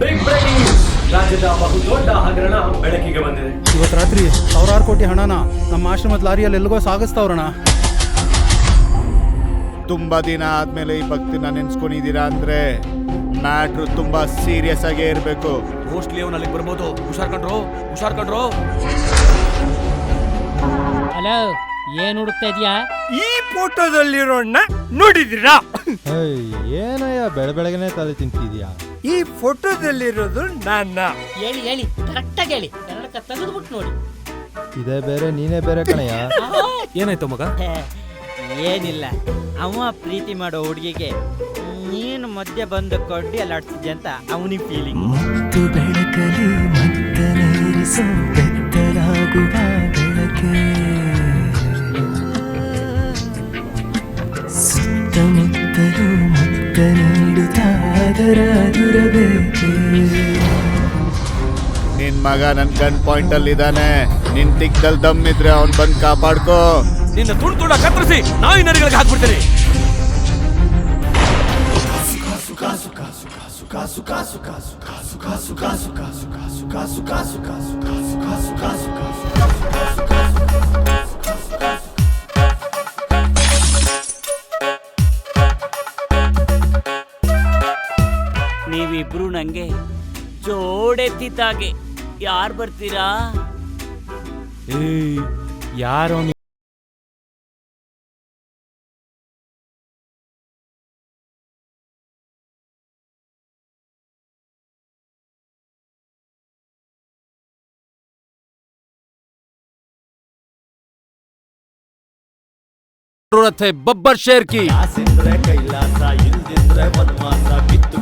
Big breaking news. ರಾಜ್ಯದ ಬಹುದೊಡ್ಡ ಹಗರಣ ಬೆಳಕಿಗೆ ಬಂದಿದೆ. ಇವತ್ತು ರಾತ್ರಿ 1,000 ಕೋಟಿ ಹಣನ ನಮ್ಮ ಆಶ್ರಮದ ಲಾರಿಯಲ್ಲಿ ಎಲ್ಲಿಗೋ ಸಾಗಿಸ್ತಾವ್ರಣ. ತುಂಬಾ ದಿನ ಆದ್ಮೇಲೆ ಈ ಭಕ್ತಿನ ನೆನ್ಸ್ಕೊಂಡಿದ್ದೀರಾ ಅಂದ್ರೆ ಮ್ಯಾಟ್ರು ತುಂಬಾ ಸೀರಿಯಸ್ ಆಗೇ ಇರಬೇಕು. ಮೋಸ್ಟ್ಲಿ ಅವನು ಅಲ್ಲಿಗೆ ಬರ್ಬೋದು. ಹುಷಾರ್ ಕಂಡ್ರೋ. ಹಲೋ, ಏನ್ ಹುಡುಕ್ತಾ ಇದೀಯಾ? ಈ ಫೋಟೋದಲ್ಲಿರೋಣ್ಣ ನೋಡಿದಿರಾ? ಏನಯ್ಯ ಬೆಳಬೆಳಗ್ಗೆನೆ ತಲೆ ತಿಂತಿದ್ಯಾ? ಈ ಫೋಟೋದಲ್ಲಿರೋದು ನನ್ನ. ಹೇಳಿ ಕರೆಕ್ಟಾಗಿ ಹೇಳಿ. ಕನ್ನಡಕ ತೆಗೆದ್ಬಿಟ್ಟು ನೋಡಿ. ಇದೇ ಬೇರೆ ನೀನೇ ಬೇರೆ ಕಣಯ್ಯ. ಏನಾಯ್ತು ಮಗ? ಏನಿಲ್ಲ, ಅವ ಪ್ರೀತಿ ಮಾಡೋ ಹುಡುಗಿಗೆ ನೀನು ಮಧ್ಯೆ ಬಂದು ಕೊಡ್ಡಿ ಅಲ್ಲಾಡ್ತಿದ್ದೆ ಅಂತ ಅವನಿಗೆ ಫೀಲಿಂಗ್. ಮತ್ತು ಬೆಳಕಲಿ ಮತ್ತನೇರಿಸೋ ಬೆತ್ತಲಾಗುವ ಬೆಳಕೆ, ಸುತ್ತಮುತ್ತಲೂ ಮುತ್ತ ನೀಡುತ್ತಾ ಅದರಾಗಿರಬೇಕೆ. ನಿನ್ ಮಗ ನನ್ ಗನ್ ಪಾಯಿಂಟ್ ಅಲ್ಲಿ ಇದ್ದಾನೆ. ನಿನ್ ತಿಕ್ಕಲ್ ದಮ್ ಇದ್ರೆ ಅವ್ನ್ ಬಂದ್ ಕಾಪಾಡ್ಕೋ. ನಿನ್ನ ತುಂಡ ಕತ್ತರಿಸಿ ನಾಯಿ ನರಿಗಳಿಗೆ ಹಾಕ್ಬಿಡ್ತೀನಿ. ನೀವಿಬ್ರು ನಂಗೆ ಜೋಡೆತ್ತಿದ್ದಾಗೆ. ಯಾರು ಬರ್ತೀರಾ? ಯಾರೋ ಬಬ್ಬರ್ ಶೇರ್ ಕಿ ಕೈಲಾಸ ಇಲ್ದಿದ್ರೆ ವನವಾಸ ಬಿತ್ತು